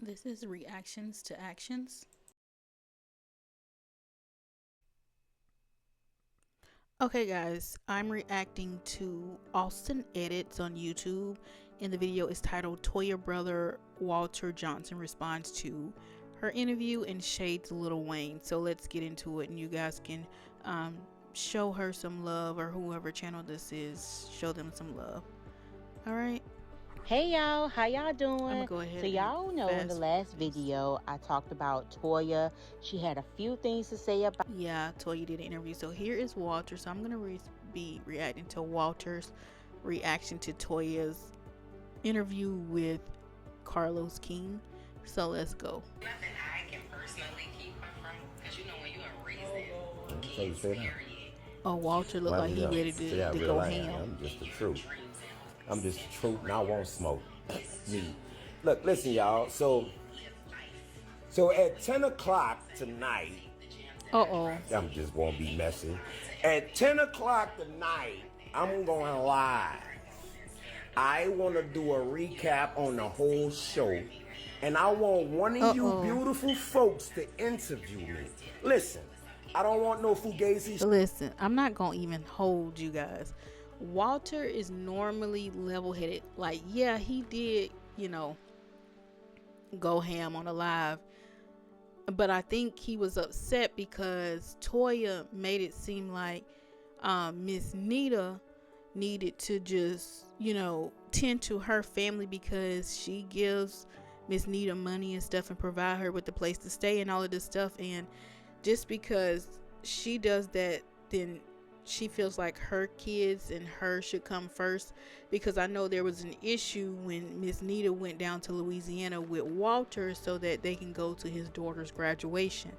This is reactions to actions. Okay, guys, I'm reacting to Austin Edits on YouTube, and the video is titled Toya Brother Walter Johnson responds to her interview and shades Lil Wayne. So let's get into it, and you guys can show her some love, or whoever channel this is, show them some love. All right. Hey y'all, how y'all I'm gonna doing? go ahead So and y'all know in the last video I talked about Toya. She had a few things to say about. Yeah, Toya did an interview. So here is Walter. So I'm gonna be reacting to Walter's reaction to Toya's interview with Carlos King. So let's go. Nothing I can personally keep her from, because you know when you are raising kids, period. Oh, Walter looked like he ready to go ham. I'm just the truth. I'm just the truth, and I won't smoke. Me. Look, listen, y'all. So at 10 o'clock tonight, I'm just gonna be messy. At 10 o'clock tonight, I'm going live. I want to do a recap on the whole show, and I want one of you beautiful folks to interview me. Listen, I don't want no fugazi. Listen, I'm not gonna even hold you guys. Walter is normally level-headed. Like, yeah, he did, go ham on a live, but I think he was upset because Toya made it seem like Miss Nita needed to just, tend to her family because she gives Miss Nita money and stuff and provide her with the place to stay and all of this stuff. And just because she does that, then she feels like her kids and her should come first. Because I know there was an issue when Miss Nita went down to Louisiana with Walter so that they can go to his daughter's graduation.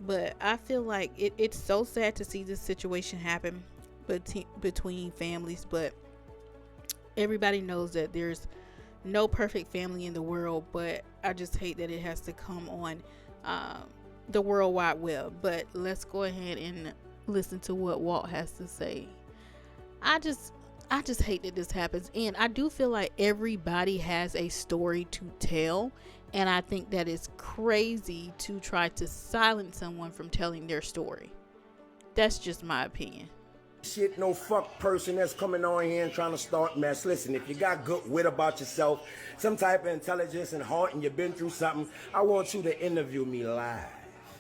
But I feel like it's so sad to see this situation happen between families, but everybody knows that there's no perfect family in the world. But I just hate that it has to come on the World Wide Web. But let's go ahead and listen to what Walt has to say. I just hate that this happens, and I do feel like everybody has a story to tell, and I think that is crazy to try to silence someone from telling their story. That's just my opinion. Shit, no fuck person that's coming on here and trying to start mess. Listen, if you got good wit about yourself, some type of intelligence and heart, and you've been through something, I want you to interview me live.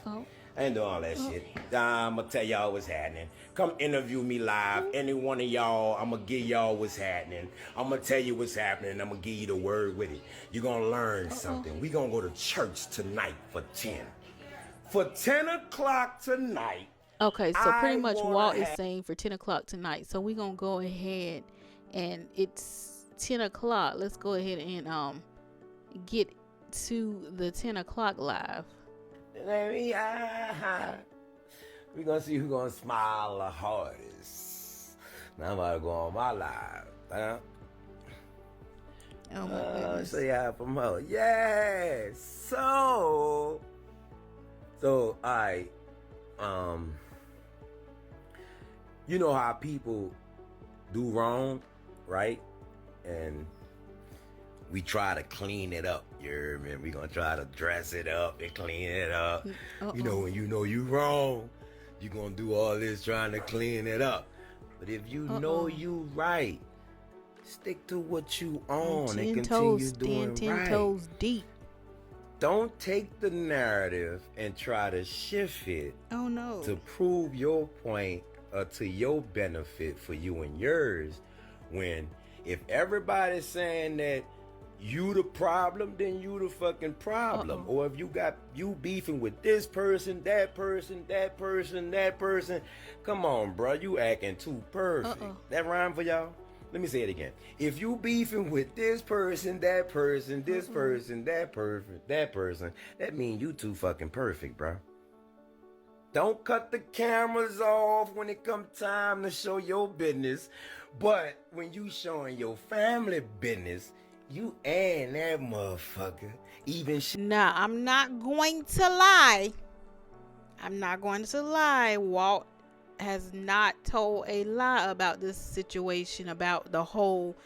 Oh. I ain't doing all that shit. I'm gonna tell y'all what's happening. Come interview me live. Any one of y'all, I'm gonna give y'all what's happening. I'm gonna tell you what's happening. I'm gonna give you the word with it. You're gonna learn something. We gonna go to church tonight for 10. For 10 o'clock tonight. Okay, so pretty much Walt is saying for 10 o'clock tonight. So we're gonna go ahead, and it's 10 o'clock. Let's go ahead and get to the 10 o'clock live. We're gonna see who's gonna smile the hardest. Now I'm about to go on my live. Oh my goodness. So yeah, from her. Yes. So I you know how people do wrong, right? And we try to clean it up. You hear me? We gonna try to dress it up and clean it up. You know, when you know you wrong, you gonna do all this trying to clean it up. But if you know you right, stick to what you own and continue doing right. 10 toes deep. Don't take the narrative and try to shift it to prove your point or to your benefit for you and yours. When if everybody's saying that you the problem, then you the fucking problem. Or if you beefing with this person, that person, that person, that person, come on, bro, you acting too perfect. That rhyme for y'all? Let me say it again. If you beefing with this person, that person, this person, that person, that means you too fucking perfect, bro. Don't cut the cameras off when it come time to show your business. But when you showing your family business, you and that motherfucker even Nah, I'm not going to lie. Walt has not told a lie about this situation, about the whole,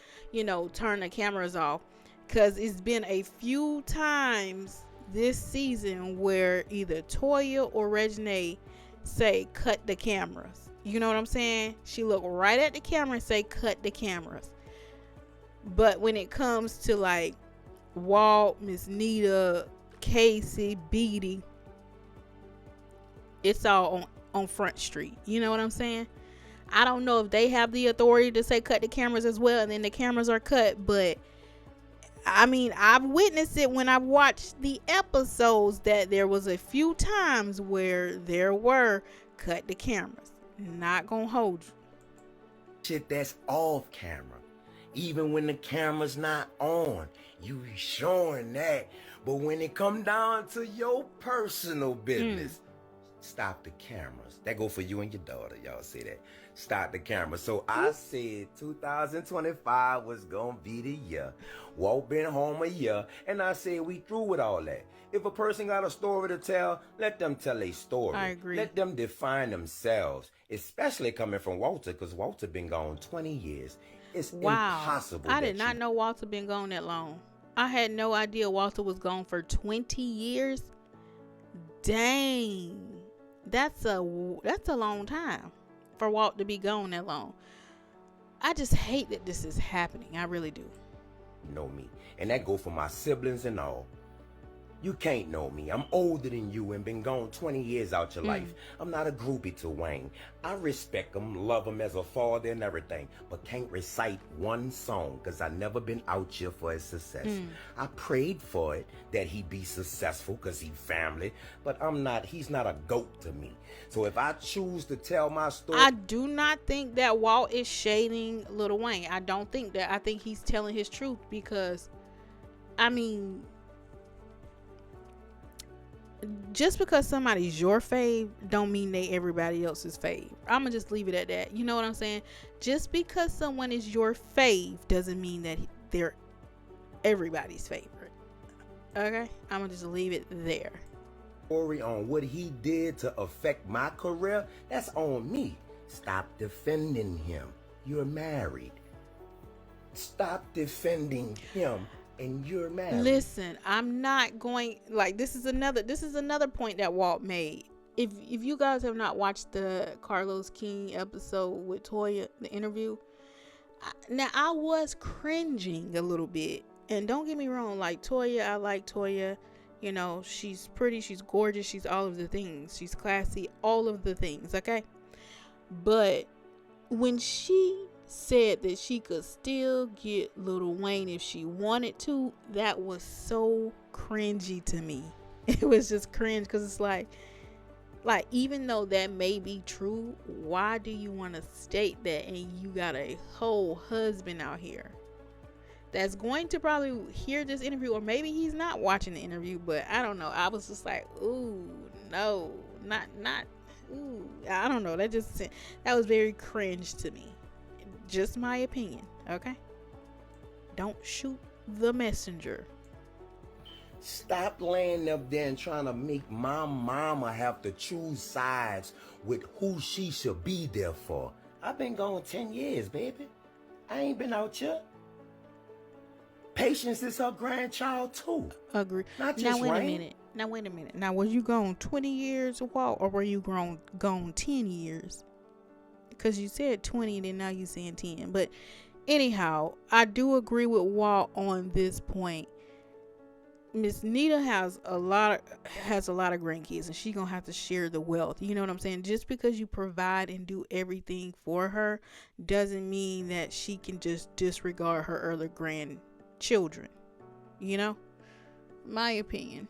turn the cameras off. Because it's been a few times this season where either Toya or Reginae say, cut the cameras. You know what I'm saying? She look right at the camera and say, cut the cameras. But when it comes to like Walt, Miss Nita, Casey, Beatty, it's all on Front Street. You know what I'm saying? I don't know if they have the authority to say cut the cameras as well, and then the cameras are cut, but I mean, I've witnessed it when I've watched the episodes that there was a few times where there were cut the cameras. Not gonna hold you. Shit that's off camera. Even when the camera's not on, you showing that. But when it come down to your personal business, stop the cameras. That go for you and your daughter. Y'all say that. Stop the camera. So I said 2025 was gonna be the year. Walt been home a year, and I said we through with all that. If a person got a story to tell, let them tell a story. I agree. Let them define themselves, especially coming from Walter, because Walter been gone 20 years. It's impossible. I did not know Walter been gone that long. I had no idea Walter was gone for 20 years. Dang. That's a long time for Walt to be gone that long. I just hate that this is happening. I really do. Know me, and that go for my siblings and all. You can't know me. I'm older than you and been gone 20 years out your life. I'm not a groupie to Wayne. I respect him, love him as a father and everything, but can't recite one song because I never been out here for his success. I prayed for it, that he be successful because he family, but he's not a goat to me. So if I choose to tell my story... I do not think that Walt is shading Lil Wayne. I don't think that. I think he's telling his truth because, I mean... just because somebody's your fave don't mean they everybody else's fave. I'm gonna just leave it at that. You know what I'm saying? Just because someone is your fave doesn't mean that they're everybody's favorite. Okay? I'm gonna just leave it there. Story on what he did to affect my career, that's on me. Stop defending him. You're married. Stop defending him. And you're mad. Listen, I'm not going like this is another point that Walt made. If you guys have not watched the Carlos King episode with Toya, the interview, I was cringing a little bit. And don't get me wrong, like Toya, I like Toya. You know, she's pretty, she's gorgeous, she's all of the things. She's classy, all of the things, okay? But when she said that she could still get Lil Wayne if she wanted to, that was so cringy to me. It was just cringe because it's like even though that may be true, why do you want to state that? And you got a whole husband out here that's going to probably hear this interview, or maybe he's not watching the interview, but I don't know. I was just like, ooh, no, not ooh, I don't know. That was very cringe to me. Just my opinion, okay? Don't shoot the messenger. Stop laying up there and trying to make my mama have to choose sides with who she should be there for. I've been gone 10 years, baby. I ain't been out here. Patience is her grandchild too. Agree. Not just Now wait a minute. Now was you gone 20 years, Walt, or were you gone 10 years? Because you said 20 and then now you're saying 10. But anyhow, I do agree with Walt on this point. Miss Nita has a lot of grandkids, and she gonna have to share the wealth. You know what I'm saying? Just because you provide and do everything for her doesn't mean that she can just disregard her other grandchildren. You know? My opinion.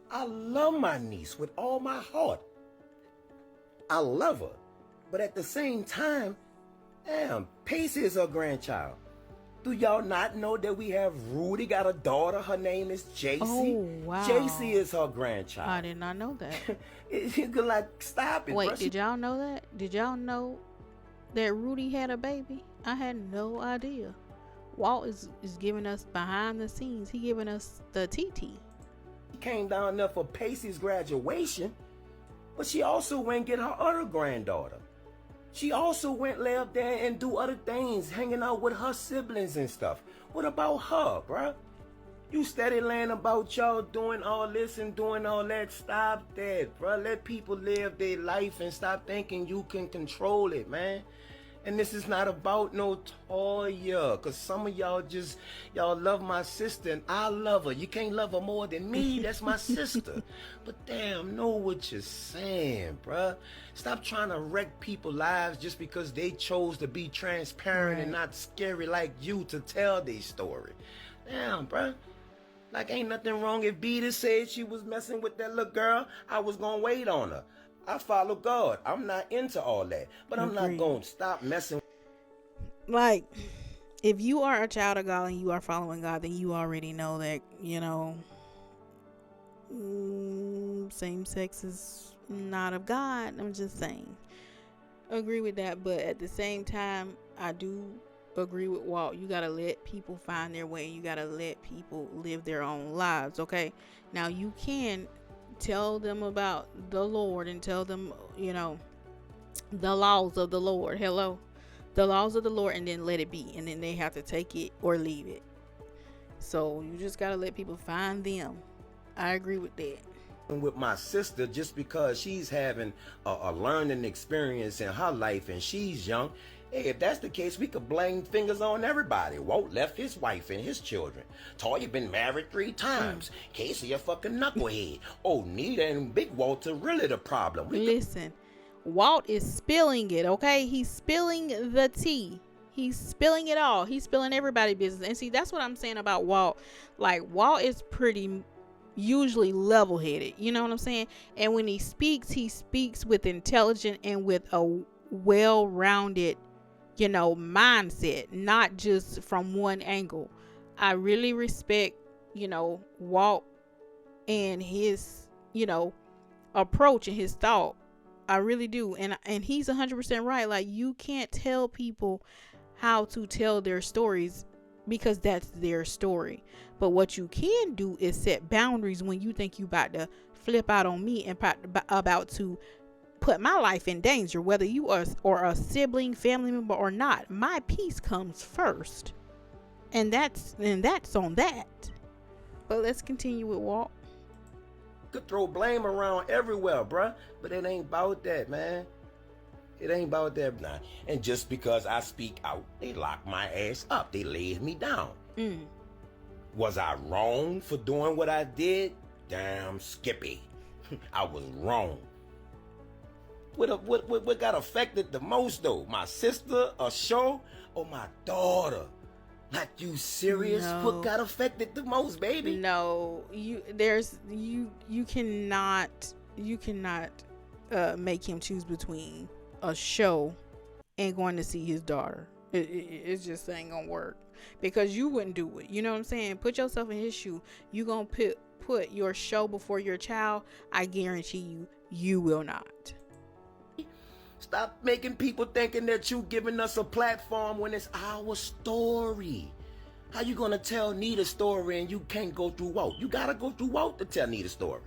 I love my niece with all my heart. I love her. But at the same time, damn, Pacey is her grandchild. Do y'all not know that we have Rudy got a daughter? Her name is JC. Oh, wow. JC is her grandchild. I did not know that. You could stop it. Wait, bro. did y'all know that? Did y'all know that Rudy had a baby? I had no idea. Walt is giving us behind the scenes. He giving us the TT. He came down there for Pacey's graduation, but she also went and get her other granddaughter. She also went lay up there and do other things, hanging out with her siblings and stuff. What about her, bruh? You steady laying about y'all doing all this and doing all that. Stop that, bruh. Let people live their life and stop thinking you can control it, man. And this is not about no Toya, cause some of y'all love my sister and I love her. You can't love her more than me. That's my sister. But damn, know what you're saying, bruh. Stop trying to wreck people's lives just because they chose to be transparent and not scary like you to tell their story. Damn, bruh. Like, ain't nothing wrong if Beta said she was messing with that little girl. I was gonna wait on her. I follow God. I'm not into all that. But I'm not going to stop messing. Like, if you are a child of God and you are following God, then you already know that, you know, same sex is not of God. I'm just saying. Agree with that. But at the same time, I do agree with Walt. You got to let people find their way. You got to let people live their own lives. Okay. Now, you can tell them about the Lord and tell them, you know, the laws of the Lord. Hello. The laws of the Lord, and then let it be. And then they have to take it or leave it. So you just got to let people find them. I agree with that. With my sister, just because she's having a learning experience in her life and she's young. Hey, if that's the case, we could blame fingers on everybody. Walt left his wife and his children. Toya been married 3 times. Casey a fucking knucklehead. Oh, Nita and Big Walter really the problem. Listen, Walt is spilling it, okay? He's spilling the tea. He's spilling it all. He's spilling everybody's business. And see, that's what I'm saying about Walt. Like, Walt is pretty usually level-headed. You know what I'm saying? And when he speaks with intelligence and with a well-rounded, you know, mindset, not just from one angle. I really respect, you know, Walt and his, you know, approach and his thought. I really do. And he's 100% right. Like, you can't tell people how to tell their stories because that's their story. But what you can do is set boundaries when you think you about to flip out on me and about to put my life in danger, whether you are or a sibling, family member or not. My peace comes first, and that's on that. But let's continue with Walt. Could throw blame around everywhere, bruh, but it ain't about that, man. It ain't about that, nah. And just because I speak out, they lock my ass up. They laid me down. Was I wrong for doing what I did? Damn, Skippy. I was wrong. What got affected the most though? My sister, a show, or my daughter? Like, you serious? No. What got affected the most, baby? No, you cannot make him choose between a show and going to see his daughter. It just ain't gonna work, because you wouldn't do it. You know what I'm saying? Put yourself in his shoe. You gonna put your show before your child? I guarantee you will not. Stop making people thinking that you giving us a platform when it's our story. How you gonna tell Nita's story and you can't go through Walt? You gotta go through Walt to tell Nita's story.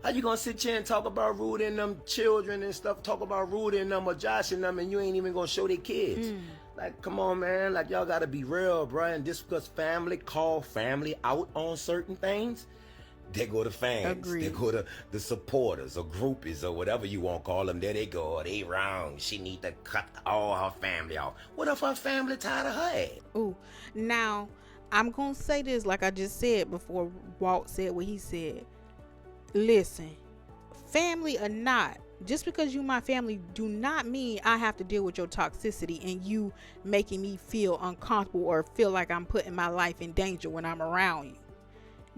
How you gonna sit here and talk about Rudy and them children and stuff, talk about Rudy and them or Josh and them, and you ain't even gonna show their kids? Like, come on, man. Like, y'all gotta be real, bro. And just because family call family out on certain things, they go to fans. Agreed. They go to the supporters or groupies or whatever you want to call them. There they go. They wrong. She need to cut all her family off. What if her family tired of her ass? Ooh, now I'm gonna say this like I just said before Walt said what he said. Listen, family or not, just because you my family do not mean I have to deal with your toxicity and you making me feel uncomfortable or feel like I'm putting my life in danger when I'm around you.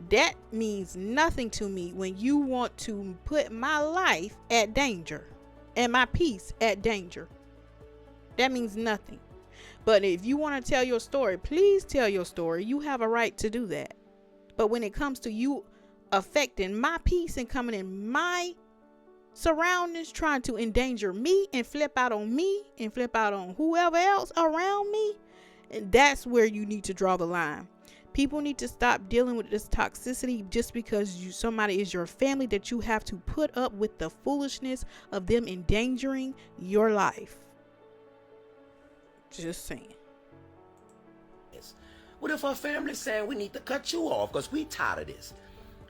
That means nothing to me when you want to put my life at danger and my peace at danger. That means nothing. But if you want to tell your story, please tell your story. You have a right to do that. But when it comes to you affecting my peace and coming in my surroundings, trying to endanger me and flip out on me and flip out on whoever else around me, that's where you need to draw the line. People need to stop dealing with this toxicity just because somebody is your family, that you have to put up with the foolishness of them endangering your life. Just saying. What if her family's saying we need to cut you off because we tired of this?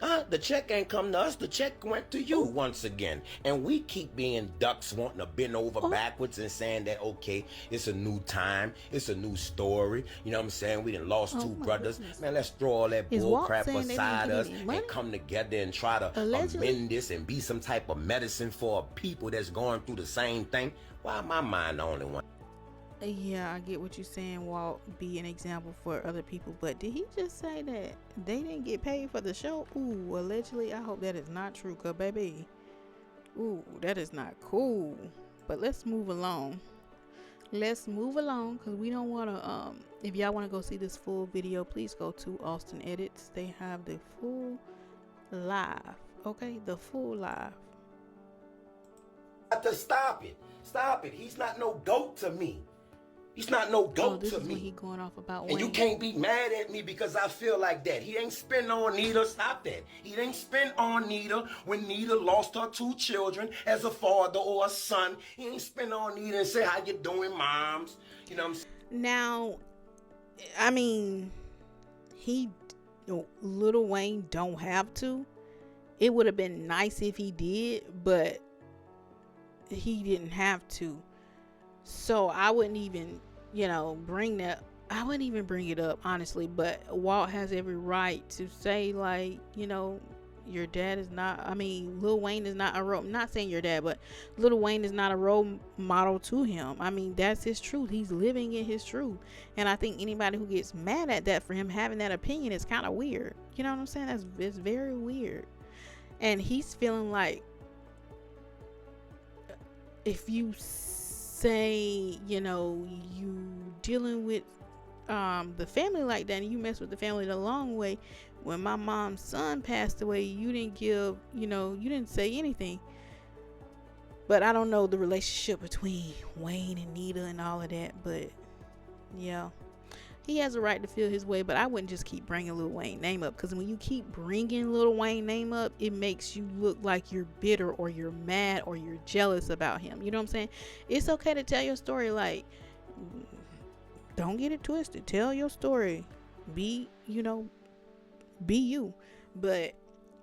Huh? The check ain't come to us. The check went to you once again. And we keep being ducks wanting to bend over backwards and saying that, okay, it's a new time. It's a new story. You know what I'm saying? We done lost two brothers. Goodness. Man, let's throw all that bull crap aside us and come together and try to amend this and be some type of medicine for people that's going through the same thing. Why my mind the only one? Yeah, I get what you're saying, Walt, be an example for other people, but did he just say that they didn't get paid for the show? Ooh, allegedly. I hope that is not true, cause baby, ooh, that is not cool. But let's move along. Because we don't want to, if y'all want to go see this full video, please go to Austin Edits. They have the full live, okay? The full live. Got to stop it. He's not no goat to me. He's not no goat this to is me. When he going off about and Wayne. You can't be mad at me because I feel like that. He ain't spend on Nita. Stop that. He didn't spend on Nita when Nita lost her 2 children as a father or a son. He ain't spend on Nita and say, how you doing, moms? You know what I'm saying? Now, I mean, Lil Wayne don't have to. It would have been nice if he did, but he didn't have to. So I wouldn't even, bring that. I wouldn't even bring it up, honestly. But Walt has every right to say, like, your dad is not. I mean, Lil Wayne is not a role. I'm not saying your dad, but Lil Wayne is not a role model to him. I mean, that's his truth. He's living in his truth. And I think anybody who gets mad at that for him having that opinion is kind of weird. You know what I'm saying? It's very weird. And he's feeling like if you say, you dealing with the family like that and you mess with the family the long way. When my mom's son passed away, you didn't give, you didn't say anything. But I don't know the relationship between Wayne and Nita and all of that. But yeah, he has a right to feel his way. But I wouldn't just keep bringing Lil Wayne name up, because when you keep bringing Lil Wayne name up, it makes you look like you're bitter or you're mad or you're jealous about him. You know what I'm saying? It's okay to tell your story. Like, don't get it twisted. Tell your story. Be you. But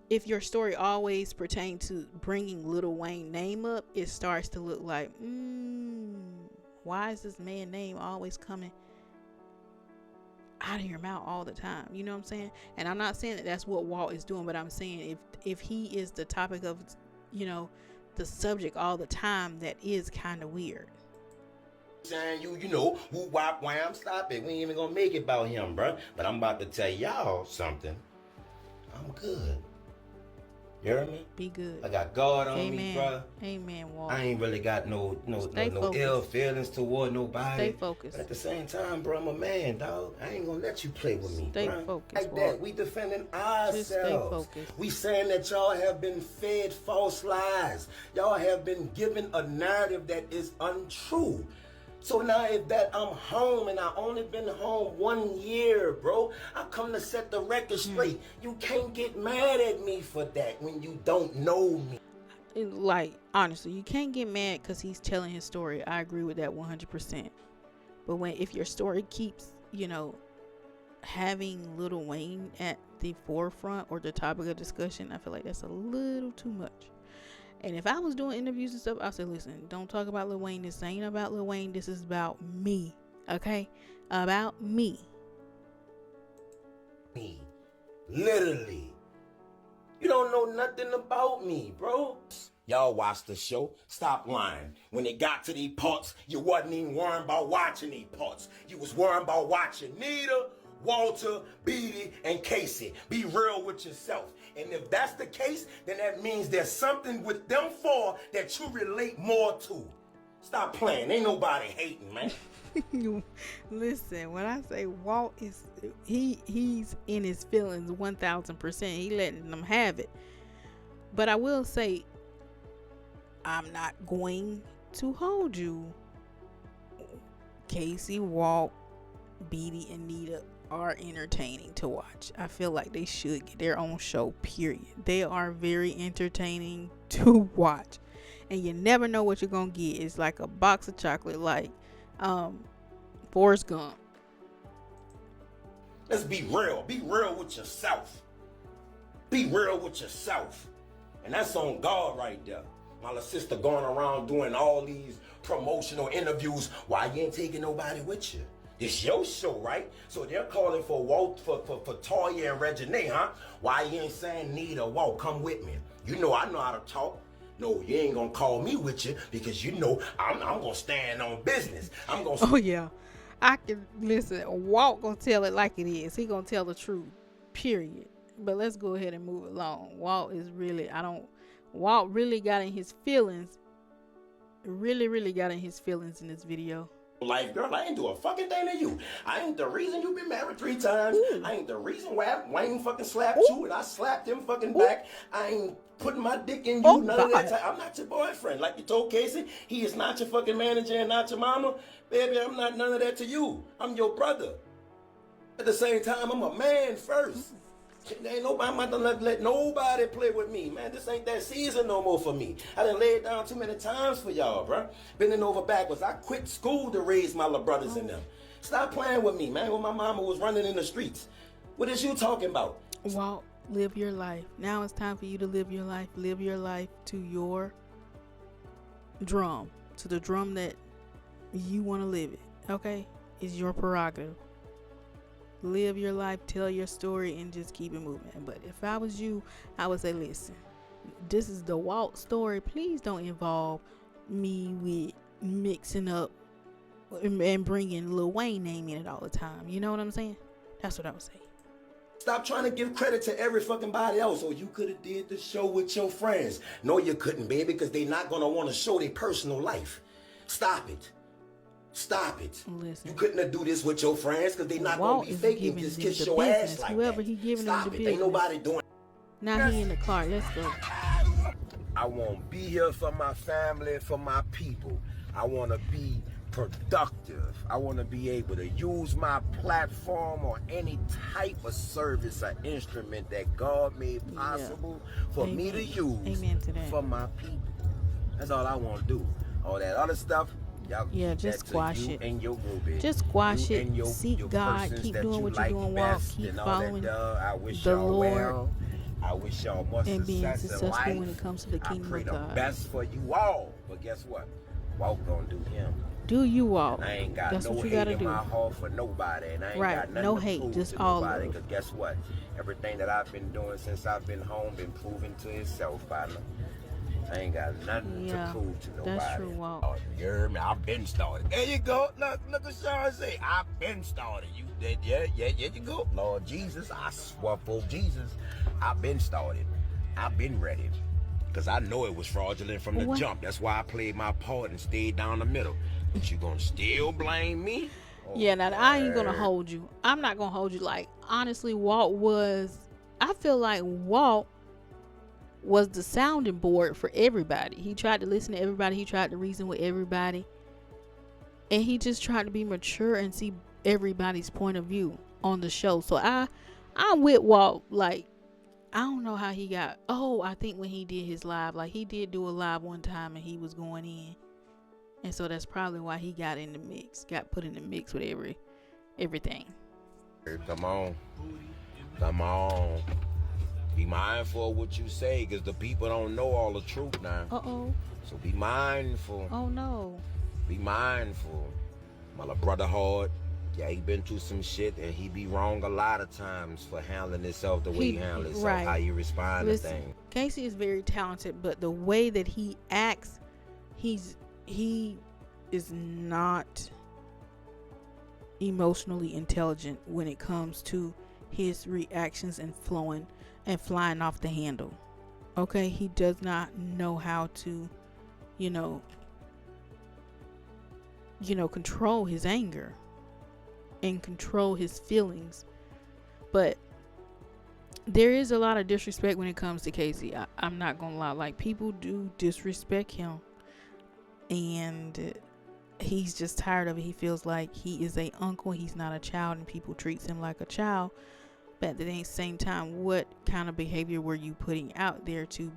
if your story always pertains to bringing Lil Wayne name up, it starts to look like, why is this man's name always coming out of your mouth all the time? You know what I'm saying? And I'm not saying that that's what Walt is doing, but I'm saying if he is the topic of, the subject all the time, that is kind of weird. Saying who whap wham, stop it. We ain't even gonna make it about him, bro. But I'm about to tell y'all something. I'm good. You hear me? Be good. I got God on Amen. me, bro. Amen, Walt. I ain't really got no ill feelings toward nobody. Stay focused. But at the same time, bro, I'm a man, dog. I ain't gonna let you play with me, Stay bro. focused, like Walt. that. We defending ourselves. Just stay focused. We saying that y'all have been fed false lies. Y'all have been given a narrative that is untrue. So now if that I'm home and I only been home 1 year, bro, I come to set the record straight. You can't get mad at me for that when you don't know me. Like, honestly, you can't get mad because he's telling his story. I agree with that 100%. But if your story keeps, having Lil Wayne at the forefront or the topic of discussion, I feel like that's a little too much. And if I was doing interviews and stuff, I'd say, listen, don't talk about Lil Wayne. This ain't about Lil Wayne. This is about me. Okay? About me. Me. Literally. You don't know nothing about me, bro. Y'all watched the show. Stop lying. When it got to these parts, you wasn't even worrying about watching these parts. You was worrying about watching Nita, Walter, Beatty, and Casey. Be real with yourself. And if that's the case, then that means there's something with them four that you relate more to. Stop playing. Ain't nobody hating, man. Listen, when I say Walt is, he's in his feelings 1,000%. He letting them have it. But I will say, I'm not going to hold you. Casey, Walt, Beatty, and Nita are entertaining to watch. I feel like they should get their own show, period. They are very entertaining to watch, and you never know what you're gonna get. It's like a box of chocolate, like Forrest Gump. Let's be real. Be real with yourself. Be real with yourself. And that's on God right there. My little sister going around doing all these promotional interviews. Why you ain't taking nobody with you? It's your show, right? So they're calling for Walt, for Toya and Regine, huh? Why you ain't saying, Nita, Walt, come with me? You know I know how to talk. No, you ain't gonna call me with you because you know I'm gonna stand on business. I'm gonna. Oh yeah, I can listen. Walt gonna tell it like it is. He gonna tell the truth. Period. But let's go ahead and move along. Walt really got in his feelings. Really got in his feelings in this video. Life, girl, I ain't do a fucking thing to you. I ain't the reason you been married 3 times. Ooh. I ain't the reason why Wayne fucking slapped you and I slapped him fucking back. I ain't putting my dick in you, none of that time. I'm not your boyfriend. Like you told Casey, he is not your fucking manager and not your mama. Baby, I'm not none of that to you. I'm your brother. At the same time, I'm a man first. Ain't nobody, I'm not gonna let nobody play with me, man. This ain't that season no more for me. I done laid down too many times for y'all, bro. Bending over backwards. I quit school to raise my little brothers and them. Stop playing with me, man. When my mama was running in the streets. What is you talking about? Walt, live your life. Now it's time for you to live your life. Live your life to your drum. To the drum that you want to live it. Okay? It's your prerogative. Live your life, tell your story, and just keep it moving. But if I was you, I would say, listen, this is the Walt story. Please don't involve me with mixing up and bringing Lil Wayne name in it all the time. You know what I'm saying? That's what I would say. Stop trying to give credit to every fucking body else. Or you could have did the show with your friends. No, you couldn't, baby, because they're not going to want to show their personal life. Stop it. Stop it. Listen, you couldn't have do this with your friends because they not going to be faking. Just kiss your ass like whoever that. He giving Stop them the it. business. Ain't nobody doing. Now he in the car. Let's go. I want to be here for my family, for my people. I want to be productive. I want to be able to use my platform or any type of service or instrument that God made possible for me to use for my people. That's all I want to do. All that other stuff, y'all just squash it. And your group. Just squash it. Seek God. Keep doing what you're doing. Walk. Keep following the Lord. I wish y'all more and being success in life. when it comes to the kingdom of God. I pray the best for you all. But guess what? Walt gonna do him. Do you Walt? I ain't got That's no what you hate gotta in do. my heart for nobody, and I ain't got nothing no to hate, prove just to all nobody. love. Because guess what? Everything that I've been doing since I've been home been proven to itself, partner. I ain't got nothing to prove to nobody. That's true, Walt. You heard me? I've been started. There you go. Look what Sean say. I've been started. You did, yeah, you go. Lord Jesus, I swear for Jesus, I've been started. I've been ready. Because I know it was fraudulent from the jump. That's why I played my part and stayed down the middle. But you gonna still blame me? Yeah, now I ain't gonna hold you. I'm not gonna hold you. Like, honestly, I feel like Walt was the sounding board for everybody. He tried to listen to everybody. He tried to reason with everybody. And he just tried to be mature and see everybody's point of view on the show. So I'm with Walt. Like, I don't know how he got. I think when he did his live, like he did do a live one time and he was going in. And so that's probably why he got in the mix, got put in the mix with everything. Come on. Be mindful of what you say, because the people don't know all the truth now. So be mindful. Oh no. Be mindful. My little brother hard. Yeah, he been through some shit, and he be wrong a lot of times for handling himself the way he handles himself, how you respond to things. Casey is very talented, but the way that he acts, he is not emotionally intelligent when it comes to his reactions and flying off the handle. Okay, he does not know how to, control his anger and control his feelings. But there is a lot of disrespect when it comes to Casey. I'm not gonna lie. Like, people do disrespect him, and he's just tired of it. He feels like he is a uncle. He's not a child, and people treats him like a child. But at the same time, what kind of behavior were you putting out there to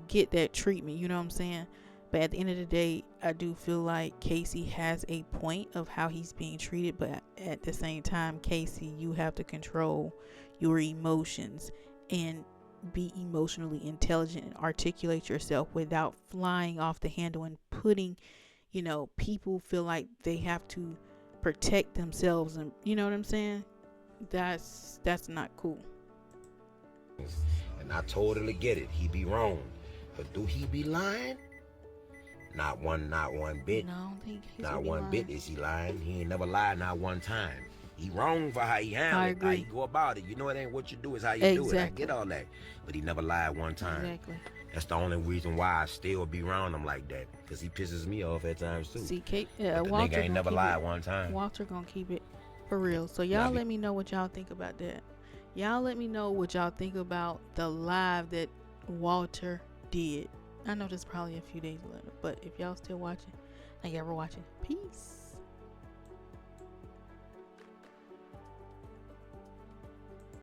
get that treatment? You know what I'm saying? But at the end of the day, I do feel like Casey has a point of how he's being treated. But at the same time, Casey, you have to control your emotions and be emotionally intelligent and articulate yourself without flying off the handle and putting, people feel like they have to protect themselves. And you know what I'm saying? That's not cool. And I totally get it. He be wrong. But do he be lying? Not one bit. No, I don't think not one bit is he lying. He ain't never lied not one time. He wrong for how he handle I it, how agree. he go about it. You know, it ain't what you do, it's how you do it. I get all that. But he never lied one time. Exactly. That's the only reason why I still be around him like that. Because he pisses me off at times too. See, but the Walter nigga ain't never lied one time. Walter gonna keep it for real. So y'all let me know what y'all think about that. Y'all let me know what y'all think about the live that Walter did. I know this is probably a few days later, but if y'all still watching, thank y'all for watching. Peace.